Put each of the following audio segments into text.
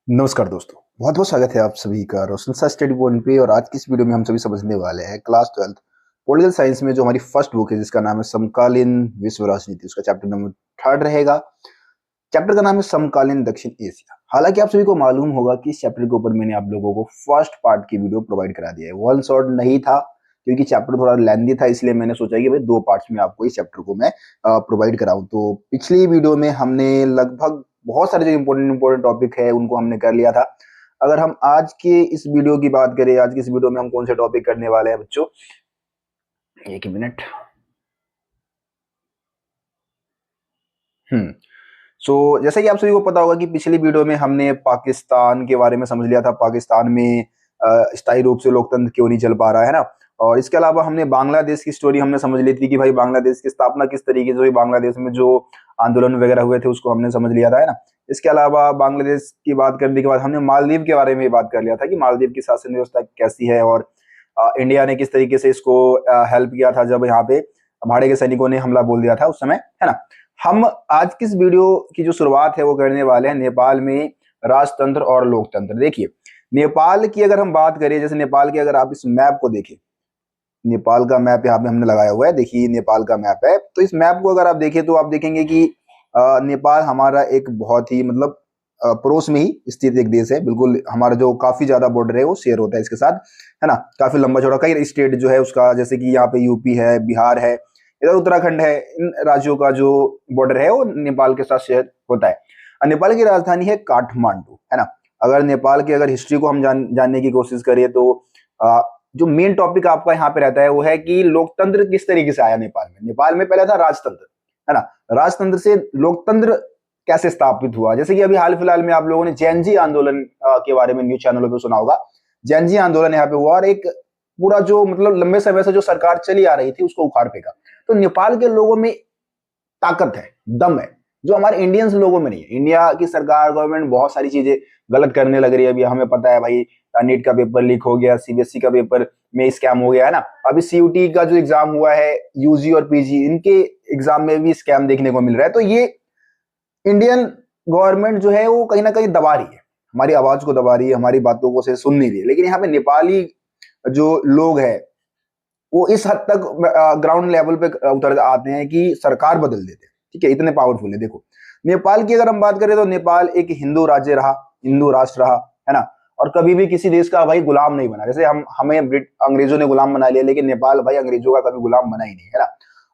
नमस्कार दोस्तों, बहुत बहुत स्वागत है आप सभी का रोशन सा स्टडी पॉइंट पे। और आज की इस वीडियो में हम सभी समझने वाले हैं क्लास 12th पॉलिटिकल साइंस में जो हमारी फर्स्ट बुक है जिसका नाम है समकालीन विश्व राजनीति। उसका चैप्टर नंबर 3 रहेगा। चैप्टर का नाम है समकालीन दक्षिण एशिया। हालांकि आप सभी को मालूम होगा कि इस चैप्टर के ऊपर मैंने आप लोगों को फर्स्ट पार्ट की वीडियो प्रोवाइड करा दिया है। वन शॉट नहीं था क्योंकि चैप्टर थोड़ा लेंदी था, इसलिए मैंने सोचा कि भाई दो पार्ट्स में आपको इस चैप्टर को मैं प्रोवाइड कराऊं। तो पिछली वीडियो में हमने लगभग बहुत सारे जो इंपॉर्टेंट टॉपिक है उनको हमने कर लिया था। अगर हम आज के इस वीडियो की बात करें, आज की इस वीडियो में हम कौन से टॉपिक करने वाले हैं बच्चों, एक मिनट। हम्म जैसा कि आप सभी को पता होगा कि पिछली वीडियो में हमने पाकिस्तान के बारे में समझ लिया था। पाकिस्तान में स्थायी रूप से लोकतंत्र क्यों नहीं चल पा रहा है ना। और इसके अलावा हमने बांग्लादेश की स्टोरी हमने समझ ली थी कि भाई बांग्लादेश की स्थापना किस तरीके से हुई, बांग्लादेश में जो आंदोलन वगैरह हुए थे उसको हमने समझ लिया था, है ना। इसके अलावा बांग्लादेश की बात करने के बाद हमने मालदीव के बारे में बात कर लिया था कि मालदीव की शासन व्यवस्था कैसी है और इंडिया ने किस तरीके से इसको हेल्प किया था जब यहाँ पे भाड़े के सैनिकों ने हमला बोल दिया था उस समय, है ना। हम आज की इस वीडियो की जो शुरुआत है वो करने वाले हैं नेपाल में राजतंत्र और लोकतंत्र। देखिए, नेपाल की अगर हम बात करें, जैसे नेपाल के अगर आप इस मैप को देखें, नेपाल का मैप यहाँ पे हमने लगाया हुआ है। देखिए नेपाल का मैप है, तो इस मैप को अगर आप देखें तो आप देखेंगे कि नेपाल हमारा एक बहुत ही मतलब पड़ोस में ही स्थित एक देश है। बिल्कुल हमारा जो काफी ज्यादा बॉर्डर है वो शेयर होता है इसके साथ, है ना। काफी लंबा चौड़ा कई स्टेट जो है उसका, जैसे कि यहाँ पे यूपी है, बिहार है, इधर उत्तराखंड है, इन राज्यों का जो बॉर्डर है वो नेपाल के साथ शेयर होता है। और नेपाल की राजधानी है काठमांडू, है ना। अगर नेपाल की अगर हिस्ट्री को हम जानने की कोशिश करें तो जो मेन टॉपिक आपका यहाँ पे रहता है वो है कि लोकतंत्र किस तरीके से आया नेपाल में। नेपाल में पहले था राजतंत्र, है ना। राजतंत्र से लोकतंत्र कैसे स्थापित हुआ, जैसे कि अभी हाल फिलहाल में आप लोगों ने जैनजी आंदोलन के बारे में न्यूज चैनलों पे सुना होगा। जैनजी आंदोलन यहाँ पे हुआ और एक पूरा जो मतलब लंबे समय से जो सरकार चली आ रही थी उसको उखाड़ फेंका। तो नेपाल के लोगों में ताकत है, दम है, जो हमारे इंडियंस लोगों में नहीं है। इंडिया की सरकार गवर्नमेंट बहुत सारी चीजें गलत करने लग रही है। अभी हमें पता है भाई, नीट का पेपर लीक हो गया, सीबीएसई का पेपर में स्कैम हो गया, है ना। अभी सीयूटी का जो एग्जाम हुआ है, यूजी और पीजी, इनके एग्जाम में भी स्कैम देखने को मिल रहा है। तो ये इंडियन गवर्नमेंट जो है वो कहीं ना कहीं दबा रही है, हमारी आवाज को दबा रही है, हमारी बातों को से सुन नहीं रही है। लेकिन यहाँ पे नेपाली जो लोग हैं वो इस हद तक ग्राउंड लेवल पे उतर आते हैं कि सरकार बदल देते हैं, ठीक है, इतने पावरफुल है। देखो नेपाल की अगर हम बात करें तो नेपाल एक हिंदू राज्य रहा, हिंदू राष्ट्र रहा, है ना। और कभी भी किसी देश का भाई गुलाम नहीं बना। जैसे हमें अंग्रेजों ने गुलाम बना लिया, लेकिन नेपाल भाई अंग्रेजों का कभी गुलाम बना ही नहीं, है ना।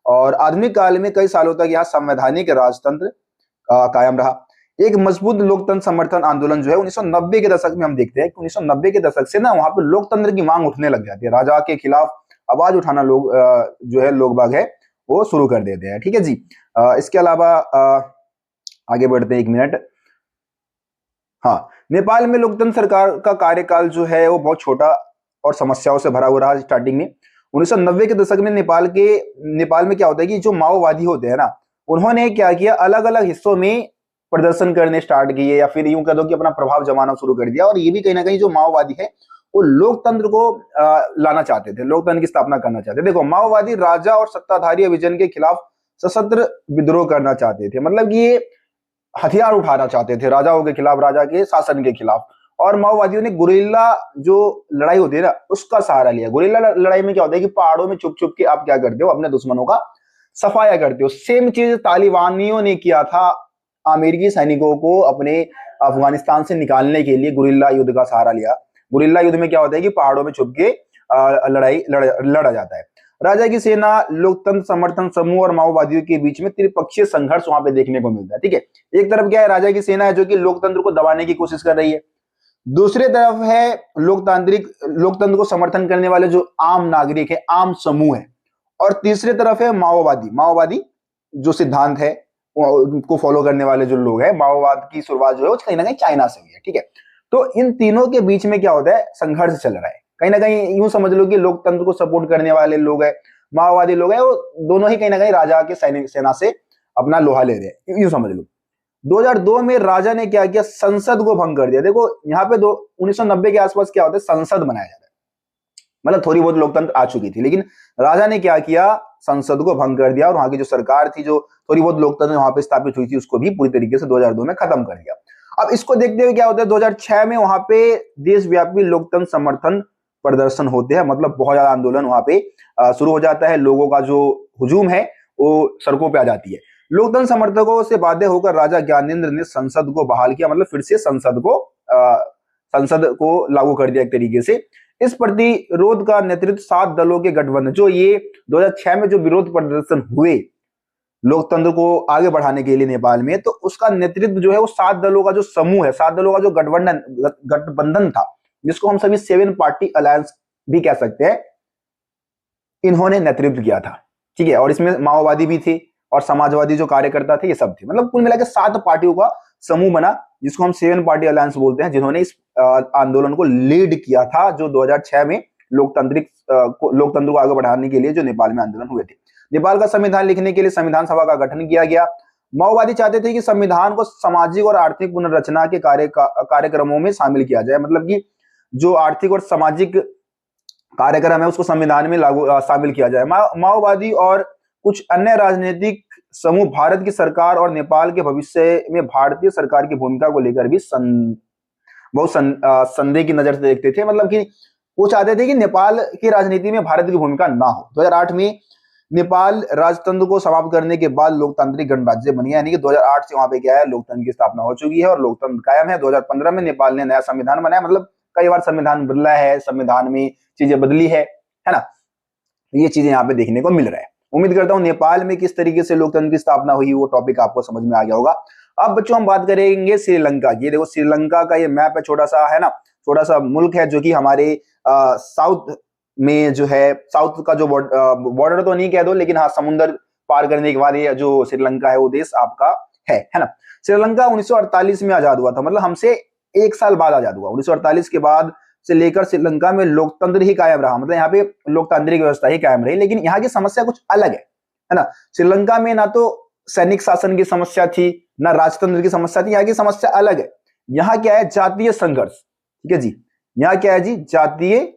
और आधुनिक काल में कई सालों तक यहाँ संवैधानिक राजतंत्र कायम रहा। एक मजबूत लोकतंत्र समर्थन आंदोलन जो है 1990 के दशक में हम देखते हैं कि 1990 के दशक से ना वहां पे लोकतंत्र की मांग उठने लग जाती है। राजा के खिलाफ आवाज उठाना लोग जो है लोग बाग है वो शुरू कर देते हैं, ठीक है जी। इसके अलावा आगे बढ़ते हैं, एक मिनट। हाँ, नेपाल में लोकतंत्र सरकार का कार्यकाल जो है वो बहुत छोटा और समस्याओं से भरा हुआ रहा। स्टार्टिंग में 1990 के दशक में नेपाल में क्या होता है कि जो माओवादी होते हैं ना, उन्होंने क्या किया, अलग अलग हिस्सों में प्रदर्शन करने स्टार्ट किए, या फिर यूं कह दो कि अपना प्रभाव जमाना शुरू कर दिया। और ये भी कहीं ना कहीं जो माओवादी है वो लोकतंत्र को लाना चाहते थे, लोकतंत्र की स्थापना करना चाहते थे। देखो, माओवादी राजा और सत्ताधारी विजन के खिलाफ सशस्त्र विद्रोह करना चाहते थे, मतलब कि ये हथियार उठाना चाहते थे राजाओं के खिलाफ, राजा के शासन के खिलाफ। और माओवादियों ने गुरिल्ला जो लड़ाई होती है ना उसका सहारा लिया। गुरिल्ला लड़ाई में क्या होता है कि पहाड़ों में छुप छुप के आप क्या करते हो, अपने दुश्मनों का सफाया करते हो। सेम चीज तालिबानियों ने किया था, अमेरिकी सैनिकों को अपने अफगानिस्तान से निकालने के लिए गुरिल्ला युद्ध का सहारा लिया। गुरिल्ला युद्ध में क्या होता है कि पहाड़ों में छुप के लड़ा जाता है। राजा की सेना, लोकतंत्र समर्थन समूह और माओवादियों के बीच में त्रिपक्षीय संघर्ष वहां पे देखने को मिलता है, ठीक है। एक तरफ क्या है, राजा की सेना है जो कि लोकतंत्र को दबाने की कोशिश कर रही है। दूसरी तरफ है लोकतंत्र को समर्थन करने वाले जो आम नागरिक है, आम समूह है। और तीसरी तरफ है माओवादी जो सिद्धांत है उनको फॉलो करने वाले जो लोग हैं। माओवाद की शुरुआत जो है वो कहीं ना कहीं चाइना से हुई है, ठीक है। तो इन तीनों के बीच में क्या होता है, संघर्ष चल रहा है। कहीं ना कहीं यूं समझ लो कि लोकतंत्र को सपोर्ट करने वाले लोग हैं, माओवादी लोग हैं, वो दोनों ही कहीं ना कहीं राजा के सैनिक सेना से अपना लोहा ले रहे हैं, यूं समझ लो। 2002 में राजा ने क्या किया, संसद को भंग कर दिया। देखो यहाँ पे 1990 के आसपास क्या होता है, संसद बनाया जाता है, मतलब थोड़ी बहुत लोकतंत्र आ चुकी थी, लेकिन राजा ने क्या किया, संसद को भंग कर दिया। और वहां की जो सरकार थी, जो थोड़ी बहुत लोकतंत्र वहां पे स्थापित हुई थी, उसको भी पूरी तरीके से 2002 में खत्म कर दिया। अब इसको देखते हुए क्या होता है, 2006 में वहां पे देशव्यापी लोकतंत्र समर्थन प्रदर्शन होते हैं, मतलब बहुत ज्यादा आंदोलन वहां पे शुरू हो जाता है, लोगों का जो हुजूम है वो सड़कों पे आ जाती है। लोकतंत्र समर्थकों से बाध्य होकर राजा ज्ञानेंद्र ने संसद को बहाल किया, मतलब फिर से संसद को लागू कर दिया एक तरीके से। इस प्रतिरोध का नेतृत्व 7 दलों के गठबंधन, जो ये 2006 में जो विरोध प्रदर्शन हुए लोकतंत्र को आगे बढ़ाने के लिए नेपाल में, तो उसका नेतृत्व जो है वो 7 दलों का जो समूह है, 7 दलों का जो गठबंधन था, जिसको हम सभी 7 पार्टी अलायंस भी कह सकते हैं, इन्होंने नेतृत्व किया था। ठीक है, और इसमें माओवादी भी थे और समाजवादी जो कार्यकर्ता थे, ये सब थे। मतलब कुल मिलाकर 7 पार्टियों का समूह बना, जिसको हम 7 पार्टी अलायंस बोलते हैं, जिन्होंने इस आंदोलन को लीड किया था, जो 2006 में लोकतंत्र को आगे बढ़ाने के लिए जो नेपाल में आंदोलन हुए थे। नेपाल का संविधान लिखने के लिए संविधान सभा का गठन किया गया। माओवादी चाहते थे कि संविधान को सामाजिक और आर्थिक पुनर्रचना के कार्यक्रमों में शामिल किया जाए, मतलब कि जो आर्थिक और सामाजिक कार्यक्रम है उसको संविधान में शामिल किया जाए। माओवादी और कुछ अन्य राजनीतिक समूह भारत की सरकार और नेपाल के भविष्य में भारतीय सरकार की भूमिका को लेकर भी बहुत संदेह की नजर से देखते थे, मतलब कि वो चाहते थे कि नेपाल की राजनीति में भारत की भूमिका ना हो। 2008 में नेपाल राजतंत्र को समाप्त करने के बाद लोकतांत्रिक गणराज्य बन गया, यानी कि 2008 से वहां पे क्या है, लोकतंत्र की स्थापना हो चुकी है और लोकतंत्र कायम है। 2015 में नेपाल ने नया संविधान बनाया, मतलब कई बार संविधान बदला है, संविधान में चीजें बदली है ना, ये चीजें यहाँ पे देखने को मिल रहा है। उम्मीद करता हूँ नेपाल में किस तरीके से लोकतंत्र की स्थापना हुई वो टॉपिक आपको समझ में आ गया होगा। अब बच्चों हम बात करेंगे श्रीलंका की। ये देखो श्रीलंका का ये मैप है, छोटा सा है ना, छोटा सा मुल्क है, जो कि हमारे साउथ में जो है, साउथ का जो बॉर्डर तो नहीं कह दो, लेकिन हाँ समुद्र पार करने के बाद ये जो श्रीलंका है वो देश आपका है ना। श्रीलंका 1948 में आजाद हुआ था, मतलब हमसे 1 साल बाद आजाद हुआ। 1948 के बाद से लेकर श्रीलंका में लोकतंत्र ही कायम रहा, मतलब यहाँ पे लोकतांत्रिक व्यवस्था ही कायम रही, लेकिन यहाँ की समस्या कुछ अलग है ना। श्रीलंका में ना तो सैनिक शासन की समस्या थी, ना राजतंत्र की समस्या थी, यहाँ की समस्या अलग है। यहाँ क्या है, जातीय संघर्ष। ठीक है जी, यहाँ क्या है जी, जातीय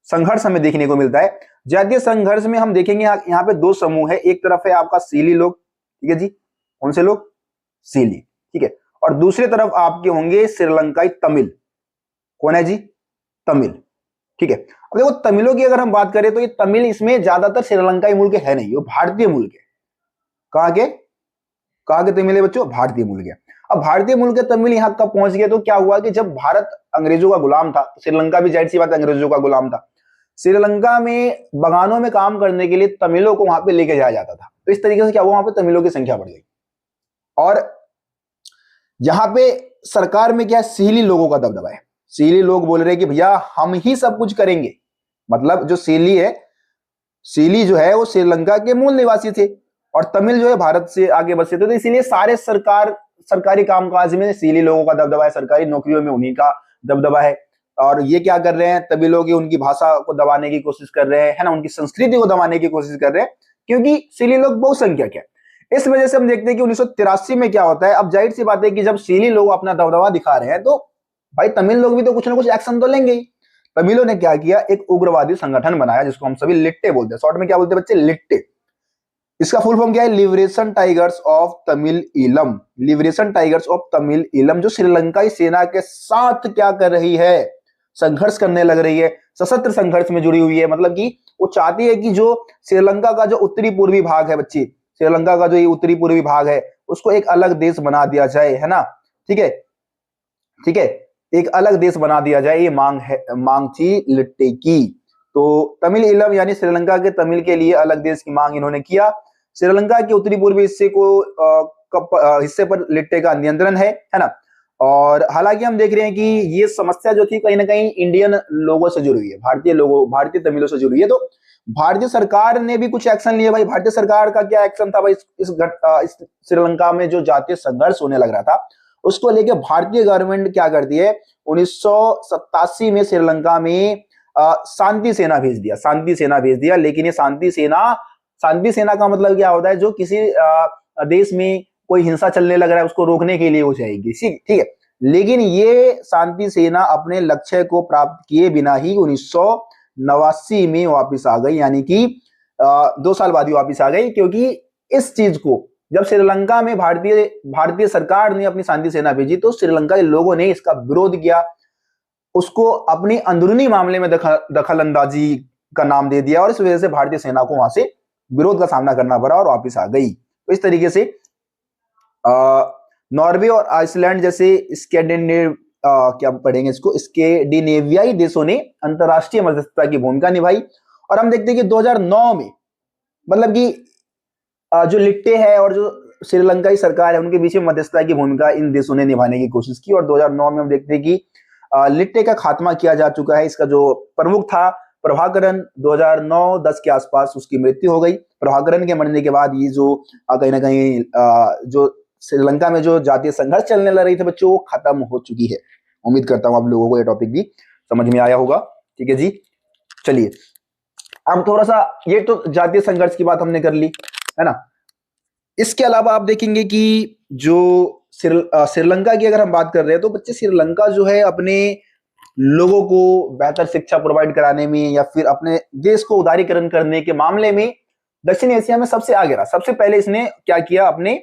संघर्ष हमें देखने को मिलता है। जातीय संघर्ष में हम देखेंगे यहाँ पे 2 समूह है, एक तरफ है आपका सीली लोग, ठीक है जी, कौन से लोग, सीली, ठीक है, और दूसरी तरफ आपके होंगे श्रीलंकाई तमिल। कौन है जी, तमिल, ठीक है। अब देखो तमिलों की अगर हम बात करें तो ये तमिल, इसमें ज्यादातर श्रीलंकाई मूल के है नहीं, वो भारतीय मूल के। कहाँ के तमिल है बच्चों, भारतीय मूल के। अब भारतीय मूल के तमिल यहाँ कब पहुंच गए, तो क्या हुआ कि जब भारत अंग्रेजों का गुलाम था, तो श्रीलंका भी जाहिर सी बात अंग्रेजों का गुलाम था। श्रीलंका में बगानों में काम करने के लिए तमिलों को वहां पे लेके जाया जाता था, तो इस तरीके से क्या हुआ, वहां पे तमिलों की संख्या बढ़ गई। और यहाँ पे सरकार में क्या है, सीली लोगों का दबदबा है। सीली लोग बोल रहे हैं कि भैया हम ही सब कुछ करेंगे, मतलब जो सीली है, सीली जो है वो श्रीलंका के मूल निवासी थे और तमिल जो है भारत से आगे बसे थे, तो इसीलिए सारे सरकारी कामकाज में सीली लोगों का दबदबा है, सरकारी नौकरियों में उन्हीं का दबदबा है। और ये क्या कर रहे हैं, तमिलों की उनकी भाषा को दबाने की कोशिश कर रहे हैं, है ना, उनकी संस्कृति को दबाने की कोशिश कर रहे हैं, क्योंकि सीली लोग बहुसंख्यक है। इस वजह से हम देखते हैं कि 1983 में क्या होता है, अब जाहिर सी बात है कि जब सीली लोग अपना दबदबा दिखा रहे हैं, तो भाई तमिल लोग भी तो कुछ ना कुछ एक्शन तो लेंगे ही। तमिलों ने क्या किया, एक उग्रवादी संगठन बनाया, जिसको हम सभी लिट्टे बोलते हैं, शॉर्ट में क्या बोलते हैं बच्चे, लिट्टे। इसका फुल फॉर्म क्या है, liberation tigers of Tamil Eelam. Liberation tigers of Tamil Eelam, जो श्रीलंकाई सेना के साथ क्या कर रही है, संघर्ष करने लग रही है, सशस्त्र संघर्ष में जुड़ी हुई है। मतलब कि वो चाहती है कि जो श्रीलंका का जो उत्तरी पूर्वी भाग है बच्ची, श्रीलंका का जो ये उत्तरी पूर्वी भाग है, उसको एक अलग देश बना दिया जाए, है ना, ठीक है, ठीक है, एक अलग देश बना दिया जाए, ये मांग थी लिट्टे की। तो तमिल ईलम यानी श्रीलंका के तमिल के लिए अलग देश की मांग इन्होंने किया। श्रीलंका के उत्तरी पूर्वी हिस्से पर लिट्टे का नियंत्रण है ना। और हालांकि हम देख रहे हैं कि ये समस्या जो थी कहीं ना कहीं इंडियन लोगों से जुड़ी हुई है, भारतीय तमिलों से जुड़ी है। तो भारतीय सरकार ने भी कुछ एक्शन लिए। भाई भारतीय सरकार का क्या एक्शन था भाई, इस श्रीलंका में जो जातीय संघर्ष होने लग रहा था उसको लेके भारतीय गवर्नमेंट क्या करती है, 1987 में श्रीलंका में शांति सेना भेज दिया। लेकिन ये शांति सेना का मतलब क्या होता है, जो किसी देश में कोई हिंसा चलने लग रहा है उसको रोकने के लिए हो जाएगी, ठीक है। लेकिन ये शांति सेना अपने लक्ष्य को प्राप्त किए बिना ही 1989 में वापस आ गई, यानी कि 2 साल बाद ही वापस आ गई, क्योंकि इस चीज को जब श्रीलंका में भारतीय सरकार ने अपनी शांति सेना भेजी तो श्रीलंका के लोगों ने इसका विरोध किया, उसको अपनी अंदरूनी मामले में दखल अंदाजी का नाम दे दिया और इस वजह से भारतीय सेना को वहां से विरोध का सामना करना पड़ा और वापस आ गई। तो इस तरीके से नॉर्वे और आइसलैंड जैसे क्या पढ़ेंगे इसको, स्कैंडिनेवियाई देशों ने अंतरराष्ट्रीय मध्यस्थता की भूमिका निभाई। और हम देखते हैं कि 2009 में मतलब कि जो लिट्टे है और जो श्रीलंकाई सरकार है उनके बीच में मध्यस्थता की भूमिका इन देशों ने निभाने की कोशिश की और 2009 में हम देखते हैं कि लिट्टे का खात्मा किया जा चुका है। इसका जो प्रमुख था प्रभाकरन, 2009-10 के आसपास उसकी मृत्यु हो गई। प्रभाकरन के मरने के बाद ये जो कहीं ना कहीं जो श्रीलंका में जो जातीय संघर्ष चलने लग रही थे बच्चों, वो खत्म हो चुकी है। उम्मीद करता हूं आप लोगों को ये टॉपिक भी समझ में आया होगा। ठीक है जी, चलिए अब थोड़ा सा, ये तो जातीय संघर्ष की बात हमने कर ली है ना। इसके अलावा आप देखेंगे कि जो श्रीलंका की अगर हम बात कर रहे हैं तो बच्चे श्रीलंका जो है अपने लोगों को बेहतर शिक्षा प्रोवाइड कराने में या फिर अपने देश को उदारीकरण करने के मामले में दक्षिण एशिया में सबसे आगे रहा। सबसे पहले इसने क्या किया, अपने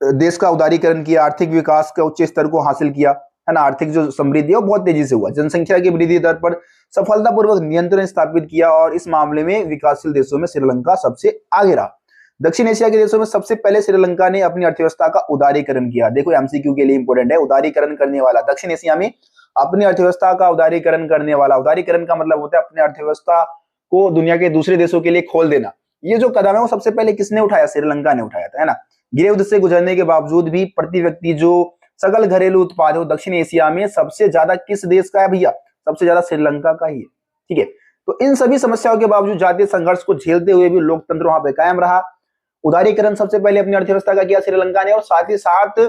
देश का उदारीकरण किया, आर्थिक विकास का उच्च स्तर को हासिल किया है ना। आर्थिक जो समृद्धि है वो बहुत तेजी से हुआ, जनसंख्या की वृद्धि दर पर सफलतापूर्वक नियंत्रण स्थापित किया और इस मामले में विकासशील देशों में श्रीलंका सबसे आगे रहा। दक्षिण एशिया के देशों में सबसे पहले श्रीलंका ने अपनी अर्थव्यवस्था का उदारीकरण किया। देखो एमसीक्यू के लिए इंपॉर्टेंट है, उदारीकरण करने वाला, दक्षिण एशिया में अपनी अर्थव्यवस्था का उदारीकरण करने वाला। उदारीकरण का मतलब होता है अपनी अर्थव्यवस्था को दुनिया के दूसरे देशों के लिए खोल देना। ये जो कदम है वो सबसे पहले किसने उठाया, श्रीलंका ने उठाया था, है ना। गिरफ्त से गुजरने के बावजूद भी प्रति व्यक्ति जो सकल घरेलू उत्पाद है दक्षिण एशिया में सबसे ज्यादा किस देश का है भैया, सबसे ज्यादा श्रीलंका का ही है। ठीक है, तो इन सभी समस्याओं के बावजूद जातीय संघर्ष को झेलते हुए भी लोकतंत्र वहां पे कायम रहा। उदारीकरण सबसे पहले अपनी अर्थव्यवस्था का किया श्रीलंका ने और साथ ही साथ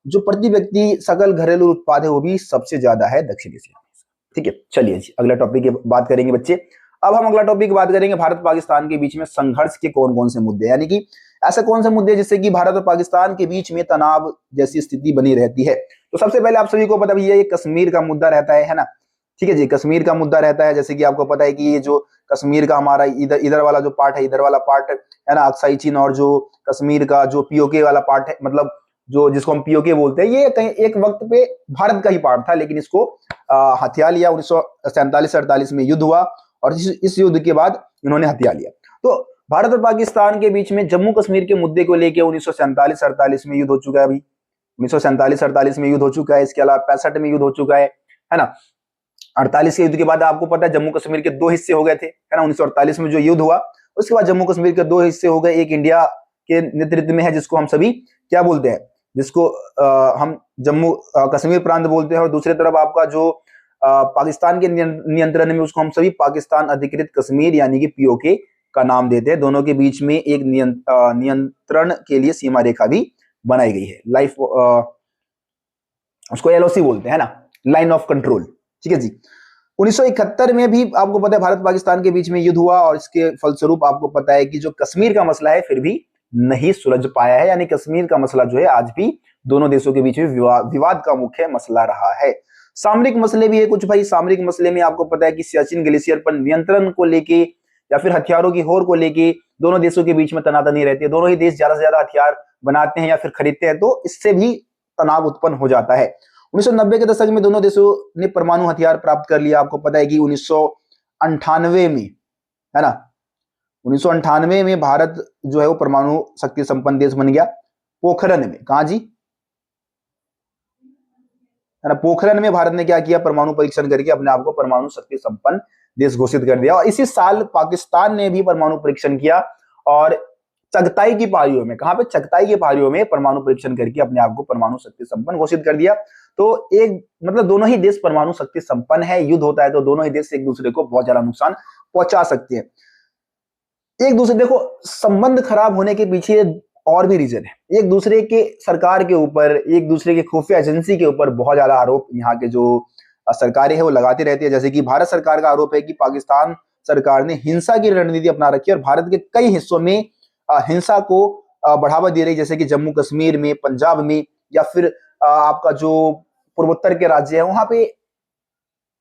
जो प्रति व्यक्ति सकल घरेलू उत्पाद है वो भी सबसे ज्यादा है दक्षिण एशिया में। ठीक है, चलिए जी अगला टॉपिक की बात करेंगे बच्चे। अब हम अगला टॉपिक बात करेंगे भारत पाकिस्तान के बीच में संघर्ष के कौन कौन से मुद्दे, यानी कि ऐसे कौन से मुद्दे जिससे कि भारत और पाकिस्तान के बीच में तनाव जैसी स्थिति बनी रहती है। तो सबसे पहले आप सभी को पता भैया ये कश्मीर का मुद्दा रहता है ना। ठीक है जी, कश्मीर का मुद्दा रहता है। जैसे कि आपको पता है कि ये जो कश्मीर का हमारा इधर वाला जो पार्ट है, इधर वाला पार्ट है ना अक्साई चीन, और जो कश्मीर का जो पीओके वाला पार्ट है, मतलब जो जिसको हम पीओके बोलते हैं, ये कहीं एक वक्त पे भारत का ही पार्ट था, लेकिन इसको हथिया लिया। 1947-48 में युद्ध हुआ और इस युद्ध के बाद इन्होंने हथिया लिया। तो भारत और पाकिस्तान के बीच में जम्मू कश्मीर के मुद्दे को लेकर 1947-48 में युद्ध हो चुका है अभी, 1947-48 में युद्ध हो चुका है। इसके अलावा 65 में युद्ध हो चुका है ना। 48 के युद्ध के बाद आपको पता है जम्मू कश्मीर के दो हिस्से हो गए थे, है ना। 1948 में जो युद्ध हुआ उसके बाद जम्मू कश्मीर के दो हिस्से हो गए, एक इंडिया के नेतृत्व में है जिसको हम सभी क्या बोलते हैं, जिसको हम जम्मू कश्मीर प्रांत बोलते हैं, और दूसरी तरफ आपका जो पाकिस्तान के नियंत्रण में उसको हम सभी पाकिस्तान अधिकृत कश्मीर यानी कि पीओके का नाम देते हैं। दोनों के बीच में एक नियंत्रण के लिए सीमा रेखा भी बनाई गई है, लाइफ उसको एलओसी बोलते हैं ना, लाइन ऑफ कंट्रोल। ठीक है जी। 1971 में भी आपको पता है भारत पाकिस्तान के बीच में युद्ध हुआ और इसके फलस्वरूप आपको पता है कि जो कश्मीर का मसला है फिर भी नहीं सुलझ पाया है, यानी कश्मीर का मसला जो है आज भी दोनों देशों के बीच में विवाद का मुख्य मसला रहा है। सामरिक मसले भी है कुछ भाई। सामरिक मसले में आपको पता है कि सियाचिन ग्लेशियर पर नियंत्रण को लेके या फिर हथियारों की होड़ को लेके दोनों देशों के बीच में तनातनी रहती है। दोनों ही देश ज्यादा से ज्यादा हथियार बनाते हैं या फिर खरीदते हैं, तो इससे भी तनाव उत्पन्न हो जाता है। 1990 के दशक में दोनों देशों ने परमाणु हथियार प्राप्त कर लिया। आपको पता है कि 1998 में, है ना, 1998 में भारत जो है वो परमाणु शक्ति संपन्न देश बन गया। पोखरण में, कहा जी, है ना, पोखरण में भारत ने क्या किया, परमाणु परीक्षण करके अपने आप को परमाणु शक्ति संपन्न देश घोषित कर दिया। और इसी साल पाकिस्तान ने भी परमाणु परीक्षण किया और चगताई की पहाड़ियों में, कहां पे, चगताई की पहाड़ियों में परमाणु परीक्षण करके अपने आप को परमाणु शक्ति संपन्न घोषित कर दिया। तो एक मतलब दोनों ही देश परमाणु शक्ति संपन्न है। युद्ध होता है तो दोनों ही देश एक दूसरे को बहुत ज्यादा नुकसान पहुंचा सकते हैं। एक दूसरे, देखो संबंध खराब होने के पीछे और भी रीजन है। एक दूसरे के सरकार के ऊपर, एक दूसरे के खुफिया एजेंसी के ऊपर बहुत ज्यादा आरोप यहाँ के जो सरकारें हैं वो लगाती रहती है। जैसे कि भारत सरकार का आरोप है कि पाकिस्तान सरकार ने हिंसा की रणनीति अपना रखी है और भारत के कई हिस्सों में हिंसा को बढ़ावा दे रही, जैसे कि जम्मू कश्मीर में, पंजाब में, या फिर आपका जो पूर्वोत्तर के राज्य है वहां पे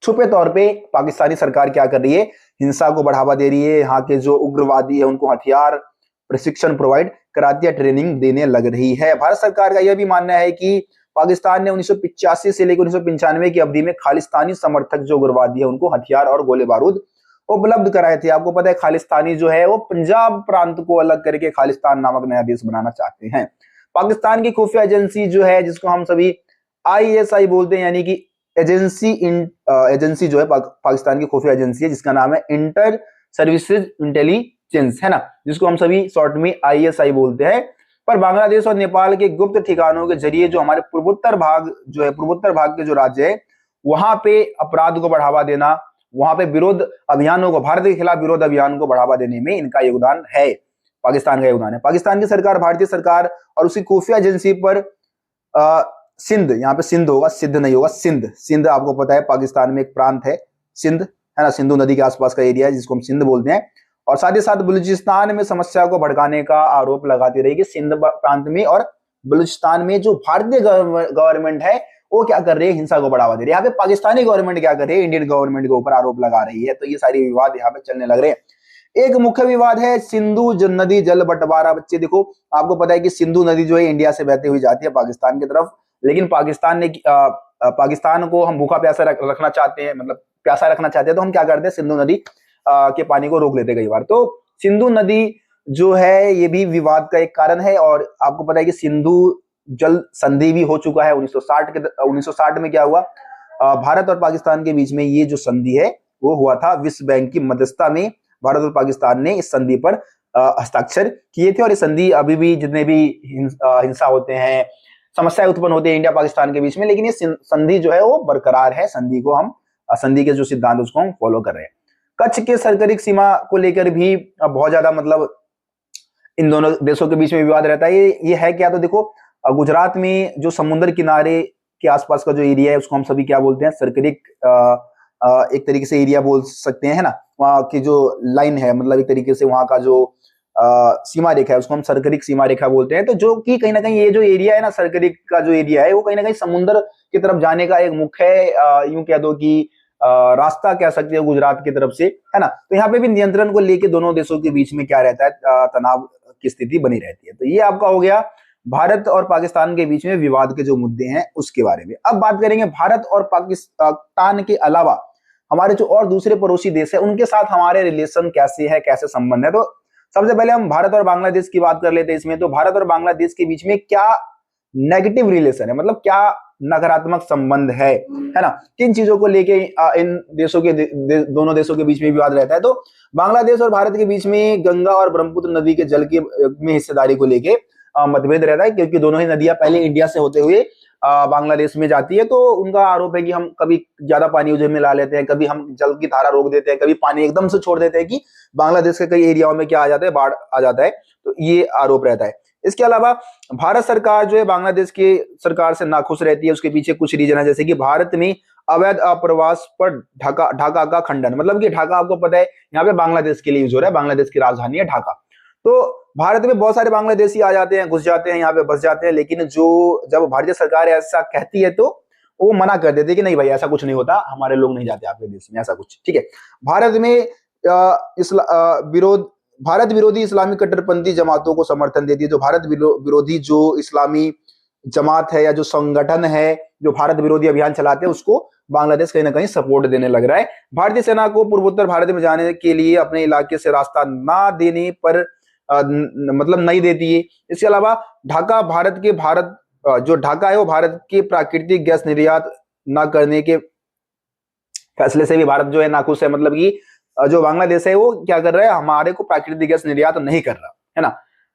छुपे तौर पे पाकिस्तानी सरकार क्या कर रही है, हिंसा को बढ़ावा दे रही है। यहाँ के जो उग्रवादी है उनको हथियार प्रशिक्षण प्रोवाइड कराती है, ट्रेनिंग देने लग रही है। भारत सरकार का यह भी मानना है कि पाकिस्तान ने 1985 से लेकर 1995 की अवधि में खालिस्तानी समर्थक जो उग्रवादी है उनको हथियार और गोले बारूद उपलब्ध कराए थे। आपको पता है खालिस्तानी जो है वो पंजाब प्रांत को अलग करके खालिस्तान नामक नया देश बनाना चाहते हैं। पाकिस्तान की खुफिया एजेंसी जो है जिसको हम सभी ISI बोलते हैं, यानी कि एजेंसी जो है पाकिस्तान की खुफिया एजेंसी है जिसका नाम है इंटर सर्विसेज इंटेलिजेंस, है ना, जिसको हम सभी शॉर्ट में ISI बोलते हैं। पर बांग्लादेश और नेपाल के गुप्त ठिकानों के जरिए जो हमारे पूर्वोत्तर भाग जो है, पूर्वोत्तर भाग के जो राज्य है वहां पे अपराध को बढ़ावा देना, वहां पे विरोध अभियानों को, भारत के खिलाफ विरोध अभियान को बढ़ावा देने में इनका योगदान है, पाकिस्तान का योगदान है। पाकिस्तान की सरकार, भारतीय सरकार और उसकी खुफिया एजेंसी पर सिंध, यहाँ पे सिंध होगा, सिद्ध नहीं होगा, सिंध, सिंध आपको पता है पाकिस्तान में एक प्रांत है सिंध, है ना, सिंधु नदी के आसपास का एरिया है जिसको हम सिंध बोलते हैं। और साथ ही साथ बलूचिस्तान में समस्या को भड़काने का आरोप लगाती रही कि सिंध प्रांत में और बलूचिस्तान में जो भारतीय गवर्नमेंट है वो क्या कर रही है, हिंसा को बढ़ावा दे रही है। यहाँ पे पाकिस्तानी गवर्नमेंट क्या कर रही है, इंडियन गवर्नमेंट के ऊपर आरोप लगा रही है। तो ये सारी विवाद यहाँ पे चलने लग रहे हैं। एक मुख्य विवाद है सिंधु नदी जल बंटवारा। बच्चे देखो, आपको पता है कि सिंधु नदी जो है इंडिया से बहती हुई जाती है पाकिस्तान की तरफ, लेकिन पाकिस्तान को हम भूखा प्यासा रखना चाहते हैं, मतलब प्यासा रखना चाहते हैं, तो हम क्या करते हैं, सिंधु नदी के पानी को रोक लेते कई बार। तो सिंधु नदी जो है ये भी विवाद का एक कारण है। और आपको पता है कि सिंधु जल संधि भी हो चुका है 1960 में क्या हुआ, भारत और पाकिस्तान के बीच में ये जो संधि है वो हुआ था विश्व बैंक की मध्यस्थता में। भारत और पाकिस्तान ने इस संधि पर हस्ताक्षर किए थे और ये संधि अभी भी, जितने भी हिंसा होते हैं, समस्याएं उत्पन्न होती है इंडिया पाकिस्तान के बीच में, लेकिन ये संधि जो है वो बरकरार है। संधि के जो सिद्धांत उसको हम फॉलो कर रहे हैं। कच्छ के सरकरिक सीमा को लेकर भी बहुत ज्यादा मतलब इन दोनों देशों के बीच में विवाद रहता है। ये है क्या, तो देखो गुजरात में जो समुद्र किनारे के आसपास का जो एरिया है उसको हम सभी क्या बोलते हैं, सरकरिक, एक तरीके से एरिया बोल सकते हैं, है ना। वहां की जो लाइन है, मतलब एक तरीके से वहां का जो सीमा रेखा है उसको हम सरकरिक सीमा रेखा बोलते हैं। तो जो कि कहीं ना कहीं ये जो एरिया है ना, सरकरिक का जो एरिया है वो कहीं ना कहीं समुद्र की तरफ जाने का एक मुख्य, यूं कह दो कि रास्ता कह सकते हो गुजरात की तरफ से, है ना। तो यहाँ पे भी नियंत्रण को लेके दोनों देशों के बीच में क्या रहता है, तनाव की स्थिति बनी रहती है। तो ये आपका हो गया भारत और पाकिस्तान के बीच में विवाद के जो मुद्दे हैं उसके बारे में। अब बात करेंगे भारत और पाकिस्तान के अलावा हमारे जो और दूसरे पड़ोसी देश है उनके साथ हमारे रिलेशन कैसे है, कैसे संबंध है। तो सबसे पहले हम भारत और बांग्लादेश की बात कर लेते हैं इसमें। तो भारत और बांग्लादेश के बीच में क्या नेगेटिव रिलेशन है, मतलब क्या नकारात्मक संबंध है ना, किन चीजों को लेके इन देशों के दोनों देशों के बीच में विवाद रहता है। तो बांग्लादेश और भारत के बीच में गंगा और ब्रह्मपुत्र नदी के जल के में हिस्सेदारी को लेके मतभेद रहता है, क्योंकि दोनों ही नदियां पहले इंडिया से होते हुए बांग्लादेश में जाती है। तो उनका आरोप है कि हम कभी ज्यादा पानी उधर में ला लेते हैं, कभी हम जल की धारा रोक देते हैं, कभी पानी एकदम से छोड़ देते हैं कि बांग्लादेश के कई एरियाओं में क्या आ जाता है, बाढ़ आ जाता है। तो ये आरोप रहता है। इसके अलावा भारत सरकार जो है बांग्लादेश की सरकार से नाखुश रहती है। उसके पीछे कुछ रीजन है, जैसे कि भारत में अवैध आप्रवास पर ढाका का खंडन, मतलब कि ढाका आपको पता है यहाँ पे बांग्लादेश के लिए यूज हो रहा है, बांग्लादेश की राजधानी है ढाका। तो भारत में बहुत सारे बांग्लादेशी आ जाते हैं, घुस जाते हैं, यहाँ पे बस जाते हैं, लेकिन जब भारतीय सरकार ऐसा कहती है तो वो मना कर देते हैं कि नहीं भाई ऐसा कुछ नहीं होता, हमारे लोग नहीं जाते आपके देश में, ऐसा कुछ, ठीक है। भारत में भारत विरोधी इस्लामी कट्टरपंथी जमातों को समर्थन देती है। जो भारत विरोधी जो इस्लामी जमात है या जो संगठन है जो भारत विरोधी अभियान चलाते हैं उसको बांग्लादेश कहीं ना कहीं सपोर्ट देने लग रहा है। भारतीय सेना को पूर्वोत्तर भारत में जाने के लिए अपने इलाके से रास्ता ना देने पर मतलब नहीं देती है। इसके अलावा ढाका जो ढाका है वो भारत के प्राकृतिक गैस निर्यात न करने के फैसले से भी भारत जो है नाखुश है, मतलब कि जो बांग्लादेश है वो क्या कर रहा है, हमारे को प्राकृतिक गैस निर्यात नहीं कर रहा है ना।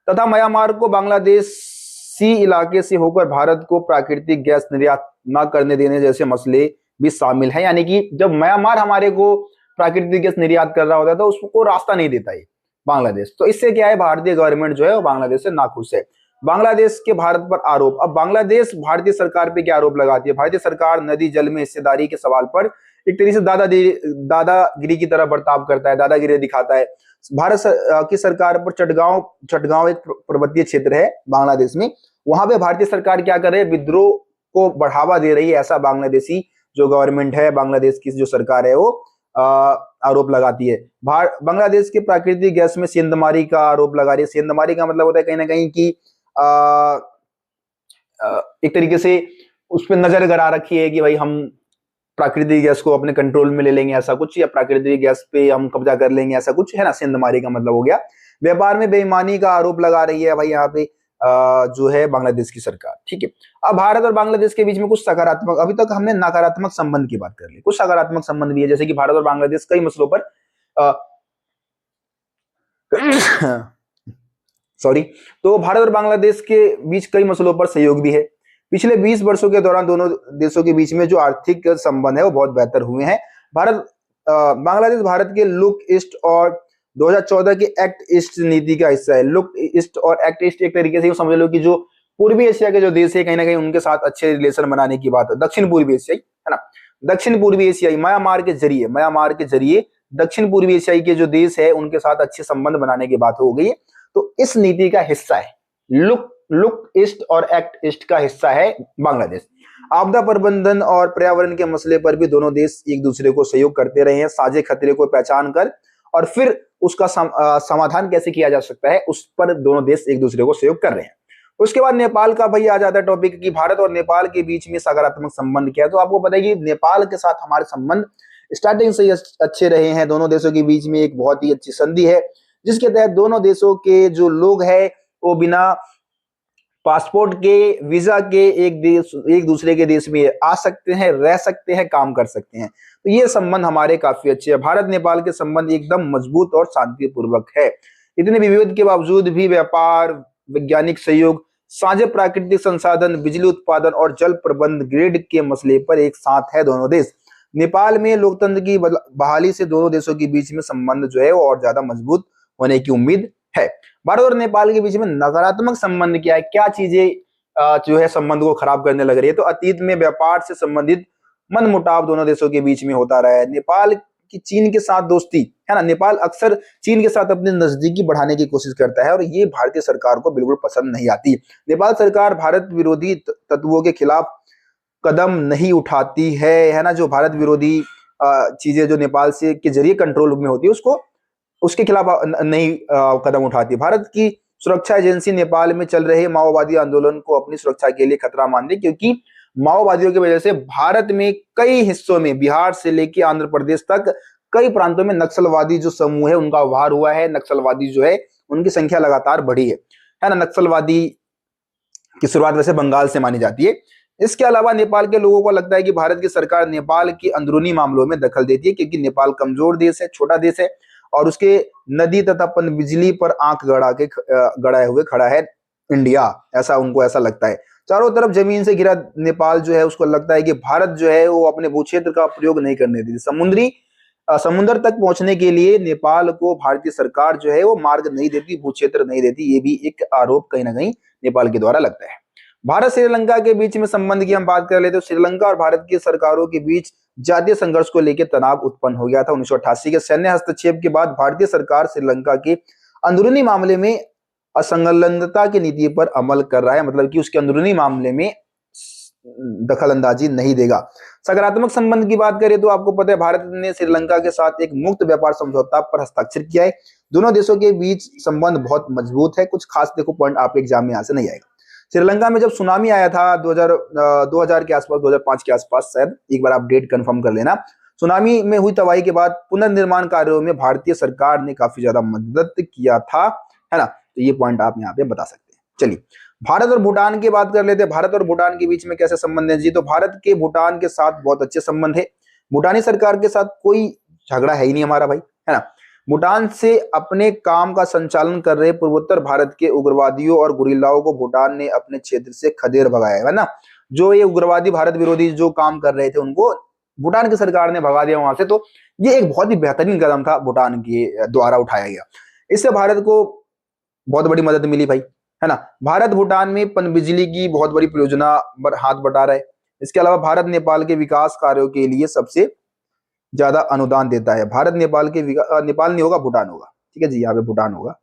तथा म्यांमार को बांग्लादेशी इलाके से होकर भारत को प्राकृतिक गैस निर्यात न करने देने जैसे मसले भी शामिल है। यानी कि जब म्यांमार हमारे को प्राकृतिक गैस निर्यात कर रहा होता है तो उसको रास्ता नहीं देता है बांग्लादेश। तो इससे क्या है, भारतीय गवर्नमेंट जो है वो बांग्लादेश से नाखुश है। बांग्लादेश के भारत पर आरोप। अब बांग्लादेश भारतीय सरकार पे क्या आरोप लगाती है, भारतीय सरकार नदी जल में हिस्सेदारी के सवाल पर एक तरीके से दादागिरी की तरह बर्ताव करता है, दादागिरी दिखाता है। भारत की सरकार पर चटगांव एक पर्वतीय क्षेत्र है बांग्लादेश में, वहां पे भारतीय सरकार क्या कर रही है, विद्रोह को बढ़ावा दे रही है, ऐसा बांग्लादेशी जो गवर्नमेंट है, बांग्लादेश की जो सरकार है वो आरोप लगाती है। बांग्लादेश के प्राकृतिक गैस में सेंधमारी का आरोप लगा रही है। सेंधमारी का मतलब होता है कहीं ना कहीं कि एक तरीके से उस पर नजर गड़ा रखी है कि भाई हम प्राकृतिक गैस को अपने कंट्रोल में ले लेंगे ऐसा कुछ, या प्राकृतिक गैस पे हम कब्जा कर लेंगे ऐसा कुछ, है ना। सेंधमारी का मतलब हो गया। व्यापार में बेईमानी का आरोप लगा रही है भाई यहाँ पे जो है बांग्लादेश की सरकार, ठीक है। अब भारत और बांग्लादेश के बीच में कुछ सकारात्मक, अभी तक हमने नकारात्मक संबंध की बात कर ली, कुछ सकारात्मक संबंध भी है, जैसे कि भारत और बांग्लादेश कई मसलों पर सॉरी तो भारत और बांग्लादेश के बीच कई मसलों पर सहयोग भी है। पिछले 20 वर्षों के दौरान दोनों देशों के बीच में जो आर्थिक संबंध है वो बहुत बेहतर हुए हैं। बांग्लादेश भारत के लुक ईस्ट और 2014 के एक्ट ईस्ट नीति का हिस्सा है। लुक ईस्ट और एक्ट ईस्ट एक तरीके से समझ लो कि जो पूर्वी एशिया के जो देश है कहीं ना कहीं उनके साथ अच्छे रिलेशन बनाने की बात है। दक्षिण पूर्वी एशियाई, है ना, दक्षिण पूर्वी एशियाई म्यांमार के जरिए दक्षिण पूर्वी एशियाई के जो देश है उनके साथ अच्छे संबंध बनाने की बात हो गई है। तो इस नीति का हिस्सा है लुक ईस्ट और एक्ट ईस्ट का हिस्सा है बांग्लादेश। आपदा प्रबंधन और पर्यावरण के मसले पर भी दोनों देश एक दूसरे को सहयोग करते रहे हैं। साझे खतरे को पहचान कर और फिर उसका समाधान कैसे किया जा सकता है उस पर दोनों देश एक दूसरे को सहयोग कर रहे हैं। उसके बाद नेपाल का भाई आ जाता है टॉपिक कि भारत और नेपाल के बीच में सकारात्मक संबंध क्या है। तो आपको पता है कि नेपाल के साथ हमारे संबंध स्टार्टिंग से ही अच्छे रहे हैं। दोनों देशों के बीच में एक बहुत ही अच्छी संधि है जिसके तहत दोनों देशों के जो लोग हैं वो बिना पासपोर्ट के, वीजा के एक दूसरे के देश में आ सकते हैं, रह सकते हैं, काम कर सकते हैं। तो ये संबंध हमारे काफी अच्छे हैं। भारत नेपाल के संबंध एकदम मजबूत और शांतिपूर्वक है। इतने विविध के बावजूद भी व्यापार, वैज्ञानिक सहयोग, साझे प्राकृतिक संसाधन, बिजली उत्पादन और जल प्रबंध ग्रिड के मसले पर एक साथ है दोनों देश। नेपाल में लोकतंत्र की बहाली से दोनों देशों के बीच में संबंध जो है वो और ज्यादा मजबूत होने की उम्मीद है। भारत और नेपाल के बीच में नकारात्मक संबंध क्या है, क्या चीजें जो है संबंध को खराब करने लग रही है। तो अतीत में व्यापार से संबंधित मनमुटाव दोनों देशों के बीच में होता रहा है। नेपाल की चीन के साथ दोस्ती, है ना, नेपाल अक्सर चीन के साथ अपनी नजदीकी बढ़ाने की कोशिश करता है और ये भारतीय सरकार को बिल्कुल पसंद नहीं आती। नेपाल सरकार भारत विरोधी तत्वों के खिलाफ कदम नहीं उठाती है ना। जो भारत विरोधी चीजें जो नेपाल से के जरिए कंट्रोल में होती है उसके खिलाफ नहीं कदम उठाती। भारत की सुरक्षा एजेंसी नेपाल में चल रहे माओवादी आंदोलन को अपनी सुरक्षा के लिए खतरा मानती है, क्योंकि माओवादियों की वजह से भारत में कई हिस्सों में, बिहार से लेकर आंध्र प्रदेश तक कई प्रांतों में नक्सलवादी जो समूह है उनका उभार हुआ है। नक्सलवादी जो है उनकी संख्या लगातार बढ़ी है ना। नक्सलवादी की शुरुआत वैसे बंगाल से मानी जाती है। इसके अलावा नेपाल के लोगों को लगता है कि भारत की सरकार नेपाल के अंदरूनी मामलों में दखल देती है, क्योंकि नेपाल कमजोर देश है, छोटा देश है और उसके नदी तथा पनबिजली पर आंख गड़ाए हुए खड़ा है इंडिया, ऐसा उनको ऐसा लगता है। चारों तरफ जमीन से घिरा नेपाल जो है उसको लगता है कि भारत जो है वो अपने भूक्षेत्र का प्रयोग नहीं करने देती। समुद्र तक पहुंचने के लिए नेपाल को भारतीय सरकार जो है वो मार्ग नहीं देती, भूक्षेत्र नहीं देती। ये भी एक आरोप कहीं ना कहीं नेपाल के द्वारा लगता है। भारत श्रीलंका के बीच में संबंध की हम बात कर लेते तो श्रीलंका और भारत की सरकारों के बीच जातीय संघर्ष को लेकर तनाव उत्पन्न हो गया था। 1988 के सैन्य हस्तक्षेप के बाद भारतीय सरकार श्रीलंका के अंदरूनी मामले में असंलग्नता की नीति पर अमल कर रहा है, मतलब कि उसके अंदरूनी मामले में दखल अंदाजी नहीं देगा। सकारात्मक संबंध की बात करें तो आपको पता है भारत ने श्रीलंका के साथ एक मुक्त व्यापार समझौता पर हस्ताक्षर किया है। दोनों देशों के बीच संबंध बहुत मजबूत है। कुछ खास देखो पॉइंट आपके एग्जाम में यहाँ से नहीं आएगा। श्रीलंका में जब सुनामी आया था 2000 के आसपास, 2005 के आसपास, शायद एक बार आप डेट कंफर्म कर लेना। सुनामी में हुई तबाही के बाद पुनर्निर्माण कार्यों में भारतीय सरकार ने काफी ज्यादा मदद किया था, है ना। तो ये पॉइंट आप यहाँ पे बता सकते हैं। चलिए भारत और भूटान की बात कर लेते हैं। भारत और भूटान के बीच में कैसे संबंध है जी? तो भारत के भूटान के साथ बहुत अच्छे संबंध है। भूटानी सरकार के साथ कोई झगड़ा है ही नहीं हमारा भाई, है ना। भूटान से अपने काम का संचालन कर रहे पूर्वोत्तर भारत के उग्रवादियों और गुरिल्लाओं को भूटान ने अपने क्षेत्र से खदेड़ भगाया है ना। जो ये उग्रवादी भारत विरोधी जो काम कर रहे थे उनको भूटान की सरकार ने भगा दिया वहां से। तो ये एक बहुत ही बेहतरीन कदम था भूटान के द्वारा उठाया गया। इससे भारत को बहुत बड़ी मदद मिली भाई, है ना। भारत भूटान में पनबिजली की बहुत बड़ी परियोजना पर हाथ बटा रहा है। इसके अलावा भारत नेपाल के विकास कार्यों के लिए सबसे ज्यादा अनुदान देता है। भारत नेपाल के नेपाल नहीं होगा, भूटान होगा, ठीक है जी, यहाँ पे भूटान होगा,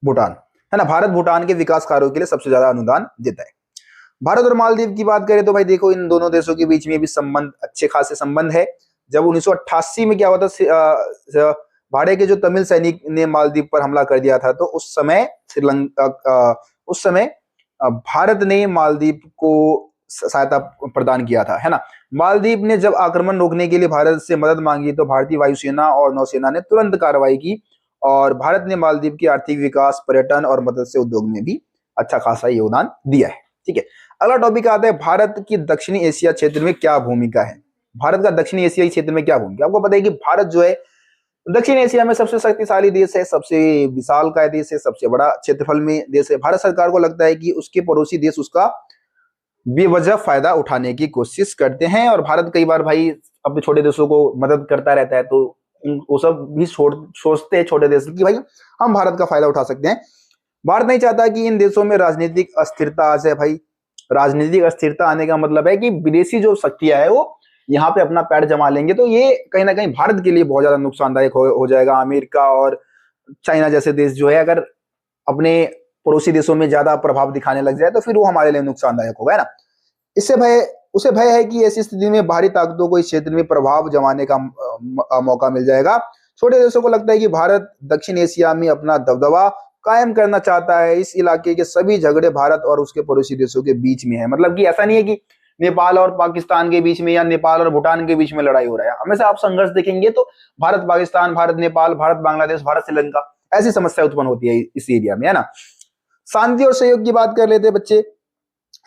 भूटान, है ना। भारत भूटान के विकास कार्यों के लिए सबसे ज्यादा अनुदान देता है। भारत और मालदीव की बात करें तो भाई देखो, इन दोनों देशों के बीच में भी संबंध, अच्छे खासे संबंध है। जब 1988 में क्या हुआ था, भारत के जो तमिल सैनिक ने मालदीव पर हमला कर दिया था, तो उस समय भारत ने मालदीव को सहायता प्रदान किया था, है ना। मालदीव ने जब आक्रमण रोकने के लिए भारत से मदद मांगी तो भारतीय वायुसेना और नौसेना ने तुरंत कार्रवाई की, और भारत ने मालदीव की आर्थिक विकास, पर्यटन और मत्स्य उद्योग में भी अच्छा खासा योगदान दिया है। ठीक है, अगला टॉपिक आता है, भारत की दक्षिणी एशिया क्षेत्र में क्या भूमिका है। भारत का दक्षिणी एशियाई क्षेत्र में क्या भूमिका, आपको पता है कि भारत जो है दक्षिण एशिया में सबसे शक्तिशाली देश है, सबसे विशाल का देश है, सबसे बड़ा क्षेत्रफल में देश है। भारत सरकार को लगता है कि उसके पड़ोसी देश उसका बेवजह फायदा उठाने की कोशिश करते हैं, और भारत कई बार भाई अपने छोटे देशों को मदद करता रहता है, तो वो सब भी सोचते हैं छोटे देश कि भाई हम भारत का फायदा उठा सकते हैं। भारत नहीं चाहता कि इन देशों में राजनीतिक अस्थिरता आ जाए भाई। राजनीतिक अस्थिरता आने का मतलब है कि विदेशी जो शक्तियां है वो यहाँ पे अपना पैर जमा लेंगे, तो ये कहीं ना कहीं भारत के लिए बहुत ज्यादा नुकसानदायक हो जाएगा। अमेरिका और चाइना जैसे देश जो है अगर अपने पड़ोसी देशों में ज्यादा प्रभाव दिखाने लग जाए तो फिर वो हमारे लिए नुकसानदायक होगा, है ना। इससे उसे भय है कि ऐसी स्थिति में बाहरी ताकतों को इस क्षेत्र में प्रभाव जमाने का मौका मिल जाएगा। छोटे देशों को लगता है कि भारत दक्षिण एशिया में अपना दबदबा कायम करना चाहता है। इस इलाके के सभी झगड़े भारत और उसके पड़ोसी देशों के बीच में है। मतलब कि ऐसा नहीं है कि नेपाल और पाकिस्तान के बीच में या नेपाल और भूटान के बीच में लड़ाई हो रहा है। हमेशा आप संघर्ष देखेंगे तो भारत पाकिस्तान, भारत नेपाल, भारत बांग्लादेश, भारत श्रीलंका, ऐसी समस्या उत्पन्न होती है इस एरिया में, है ना। शांति और सहयोग की बात कर लेते हैं बच्चे।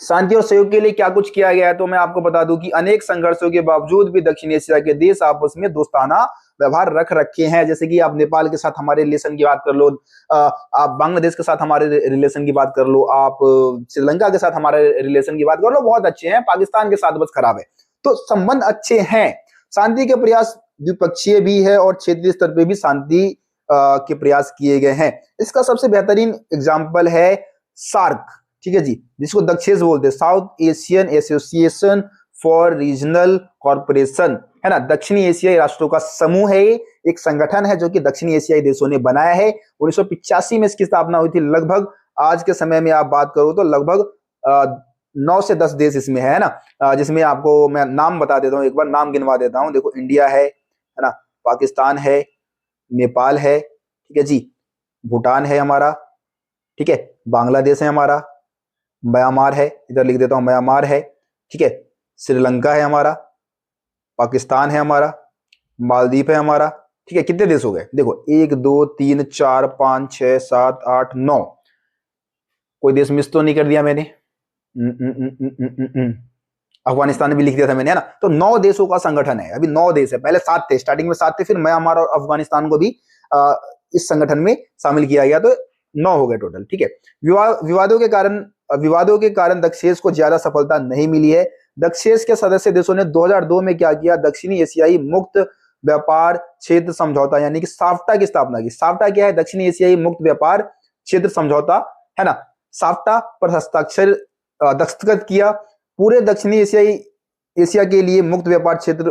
शांति और सहयोग के लिए क्या कुछ किया गया है, तो मैं आपको बता दूं कि अनेक संघर्षों के बावजूद भी दक्षिण एशिया के देश आपस में दोस्ताना व्यवहार रख रखे हैं। जैसे कि आप नेपाल के साथ हमारे रिलेशन की बात कर लो, आप बांग्लादेश के साथ हमारे रिलेशन की बात कर लो, आप श्रीलंका के साथ हमारे रिलेशन की बात कर लो, बहुत अच्छे हैं। पाकिस्तान के साथ बस खराब है, तो संबंध अच्छे हैं। शांति के प्रयास द्विपक्षीय भी है और क्षेत्रीय स्तर पर भी शांति के प्रयास किए गए हैं। इसका सबसे बेहतरीन एग्जाम्पल है सार्क, ठीक है जी, जिसको दक्षेस बोलते हैं, south Asian association for regional corporation, है ना। दक्षिणी एशियाई राष्ट्रों का समूह है, एक संगठन है जो कि दक्षिणी एशियाई देशों ने बनाया है। 1985 में इसकी स्थापना हुई थी। लगभग आज के समय में आप बात करो तो लगभग 9 से 10 देश इसमें है ना। जिसमें आपको मैं नाम बता देता हूँ, एक बार नाम गिनवा देता हूँ। देखो, इंडिया है ना, पाकिस्तान है, नेपाल है, ठीक है जी, भूटान है हमारा, ठीक है, बांग्लादेश है हमारा, म्यांमार है, इधर लिख देता हूं म्यांमार है, ठीक है, श्रीलंका है हमारा, पाकिस्तान है हमारा, मालदीव है हमारा, ठीक है। कितने देश हो गए देखो, 1 2 3 4 5 6 7 8 9, कोई देश मिस तो नहीं कर दिया मैंने? अफगानिस्तान भी लिख दिया था मैंने, है ना। तो 9 देशों का संगठन है, अभी 9 देश है, पहले 7 थे, स्टार्टिंग में 7 थे, फिर म्यांमार और अफगानिस्तान को भी इस संगठन में शामिल किया गया, तो 9 हो गए टोटल, ठीक है। विवादों के कारण दक्षेस को ज्यादा सफलता नहीं मिली है। दक्षेस के सदस्य देशों ने 2002 में क्या किया, दक्षिणी एशियाई मुक्त व्यापार क्षेत्र समझौता यानी कि साफ्टा की स्थापना की। साफ्टा क्या है? दक्षिणी एशियाई मुक्त व्यापार क्षेत्र समझौता, है ना। साफ्टा पर दस्तखत किया। पूरे दक्षिणी एशिया के लिए मुक्त व्यापार क्षेत्र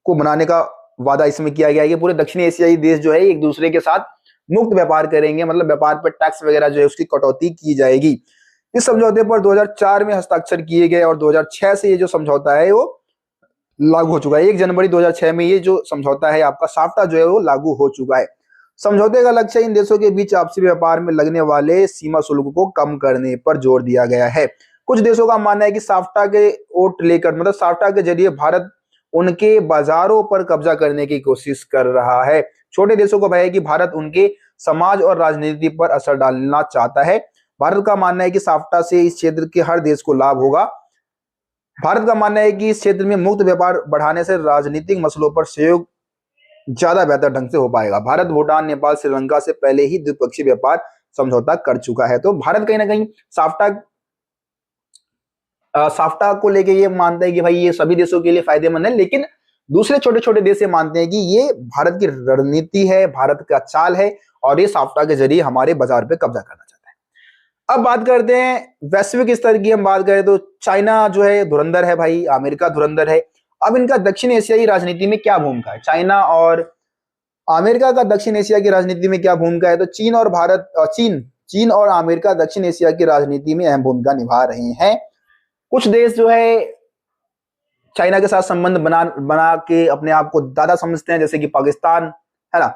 को बनाने का वादा इसमें किया गया है कि पूरे दक्षिणी एशियाई देश जो है एक दूसरे के साथ मुक्त व्यापार करेंगे, मतलब व्यापार पर टैक्स वगैरह जो है उसकी कटौती की जाएगी। इस समझौते पर 2004 में हस्ताक्षर किए गए और 2006 से ये जो समझौता है वो लागू हो चुका है। 1 जनवरी 2006 में ये जो समझौता है आपका साफ्टा जो है वो लागू हो चुका है। समझौते का लक्ष्य इन देशों के बीच आपसी व्यापार में लगने वाले सीमा शुल्क को कम करने पर जोर दिया गया है। कुछ देशों का मानना है कि साफ्टा के ओट लेकर, मतलब साफ्टा के जरिए भारत उनके बाजारों पर कब्जा करने की कोशिश कर रहा है। छोटे देशों को भय है कि भारत उनके समाज और राजनीति पर असर डालना चाहता है। भारत का मानना है कि साफ्टा से इस क्षेत्र के हर देश को लाभ होगा। भारत का मानना है कि इस क्षेत्र में मुक्त व्यापार बढ़ाने से राजनीतिक मसलों पर सहयोग ज्यादा बेहतर ढंग से हो पाएगा। भारत भूटान, नेपाल, श्रीलंका से पहले ही द्विपक्षीय व्यापार समझौता कर चुका है, तो भारत कहीं ना कहीं साफ्टा को लेके ये मानता है कि भाई ये सभी देशों के लिए फायदेमंद है, लेकिन दूसरे छोटे छोटे देश ये मानते हैं कि ये भारत की रणनीति है, भारत का चाल है और ये साफ्टा के जरिए हमारे बाजार पे कब्जा करना चाहता है। अब बात करते हैं वैश्विक स्तर की। हम बात करें तो चाइना जो है धुरंधर है भाई, अमेरिका धुरंधर है। अब इनका दक्षिण एशियाई राजनीति में क्या भूमिका है? चाइना और अमेरिका का दक्षिण एशिया की राजनीति में क्या भूमिका है? तो चीन और अमेरिका दक्षिण एशिया की राजनीति में अहम भूमिका निभा रहे हैं। कुछ देश जो है चाइना के साथ संबंध बना बना के अपने आप को दादा समझते हैं, जैसे कि पाकिस्तान, है ना।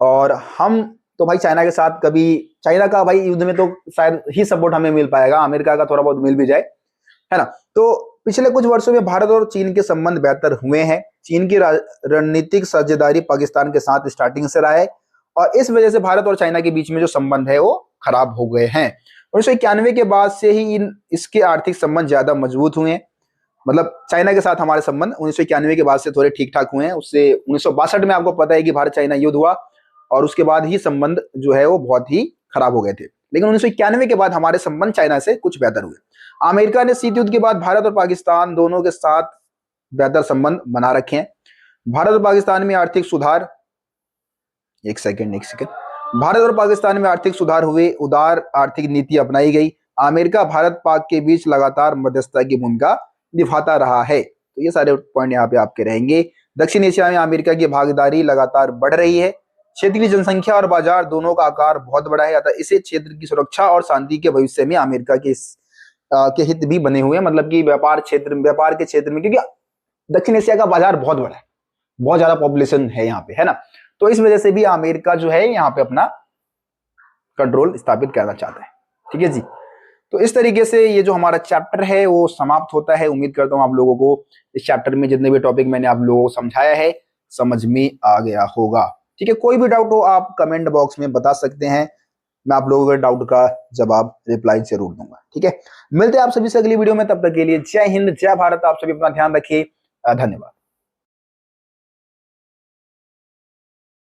और हम तो भाई चाइना के साथ कभी, चाइना का भाई युद्ध में तो शायद ही सपोर्ट हमें मिल पाएगा, अमेरिका का थोड़ा बहुत मिल भी जाए, है ना। तो पिछले कुछ वर्षों में भारत और चीन के संबंध बेहतर हुए हैं। चीन की रणनीतिक साझेदारी पाकिस्तान के साथ स्टार्टिंग से रहा है और इस वजह से भारत और चाइना के बीच में जो संबंध है वो खराब हो गए हैं। 1991 के बाद से ही इसके आर्थिक संबंध ज्यादा मजबूत हुए हैं। मतलब चाइना के साथ हमारे संबंध 1991 के बाद से थोड़े ठीक ठाक हुए हैं। उससे 1962 में आपको पता है कि भारत चाइना युद्ध हुआ और उसके बाद ही संबंध जो है वो बहुत ही खराब हो गए थे। लेकिन 1991 के बाद हमारे संबंध चाइना से कुछ बेहतर हुए। अमेरिका ने शीत युद्ध के बाद भारत और पाकिस्तान दोनों के साथ बेहतर संबंध बना रखे हैं। भारत और पाकिस्तान में आर्थिक सुधार, एक सेकेंड, भारत और पाकिस्तान में आर्थिक सुधार हुए, उदार आर्थिक नीति अपनाई गई। अमेरिका भारत पाक के बीच लगातार मध्यस्थता की भूमिका निभाता रहा है। तो ये सारे पॉइंट यहाँ पे आपके रहेंगे। दक्षिण एशिया में अमेरिका की भागीदारी लगातार बढ़ रही है। क्षेत्र की जनसंख्या और बाजार दोनों का आकार बहुत बड़ा है, अतः इसे क्षेत्र की सुरक्षा और शांति के भविष्य में अमेरिका के हित भी बने हुए हैं। मतलब कि व्यापार के क्षेत्र में, क्योंकि दक्षिण एशिया का बाजार बहुत बड़ा है, बहुत ज्यादा पॉपुलेशन है यहाँ पे, है ना। तो इस वजह से भी अमेरिका जो है यहाँ पे अपना कंट्रोल स्थापित करना चाहता है। ठीक है जी। तो इस तरीके से ये जो हमारा चैप्टर है वो समाप्त होता है। उम्मीद करता हूँ आप लोगों को इस चैप्टर में जितने भी टॉपिक मैंने आप लोगों को समझाया है समझ में आ गया होगा। ठीक है, कोई भी डाउट हो आप कमेंट बॉक्स में बता सकते हैं, मैं आप लोगों के डाउट का जवाब रिप्लाई जरूर दूंगा। ठीक है, मिलते हैं आप सभी से अगली वीडियो में, तब तक के लिए जय हिंद, जय भारत। आप सभी अपना ध्यान रखिए, धन्यवाद।